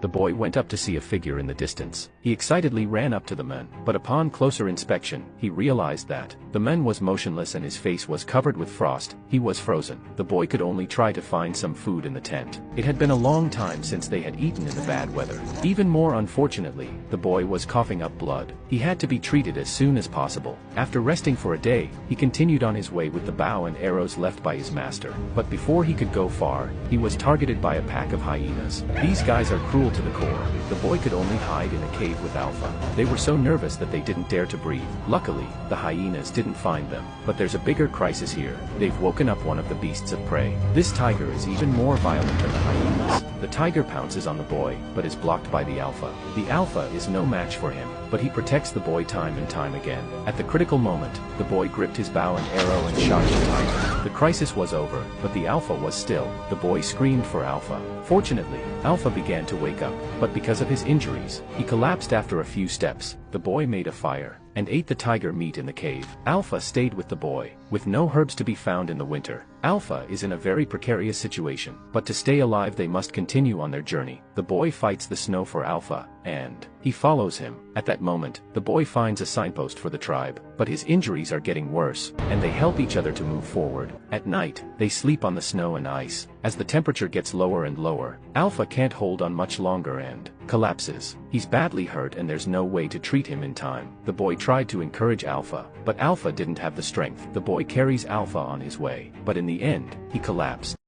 The boy went up to see a figure in the distance. He excitedly ran up to the man, but upon closer inspection, he realized that the man was motionless and his face was covered with frost. He was frozen. The boy could only try to find some food in the tent. It had been a long time since they had eaten in the bad weather. Even more unfortunately, the boy was coughing up blood. He had to be treated as soon as possible. After resting for a day, he continued on his way with the bow and arrows left by his master. But before he could go far, he was targeted by a pack of hyenas. These guys are cruel to the core. The boy could only hide in a cave with Alpha. They were so nervous that they didn't dare to breathe. Luckily, the hyenas didn't find them. But there's a bigger crisis here. They've woken up one of the beasts of prey. This tiger is even more violent than the hyenas. The tiger pounces on the boy, but is blocked by the Alpha. The Alpha is no match for him, but he protects the boy time and time again. At the critical moment, the boy gripped his bow and arrow and shot the tiger. The crisis was over, but the Alpha was still. The boy screamed for Alpha. Fortunately, Alpha began to wake up, but because of his injuries, he collapsed after a few steps. The boy made a fire and ate the tiger meat in the cave. Alpha stayed with the boy. With no herbs to be found in the winter, Alpha is in a very precarious situation, but to stay alive they must continue on their journey. The boy fights the snow for Alpha, and he follows him. At that moment, the boy finds a signpost for the tribe, but his injuries are getting worse, and they help each other to move forward. At night, they sleep on the snow and ice. As the temperature gets lower and lower, Alpha can't hold on much longer and collapses. He's badly hurt and there's no way to treat him in time. The boy tried to encourage Alpha, but Alpha didn't have the strength. The boy carries Alpha on his way, but in the end, he collapsed.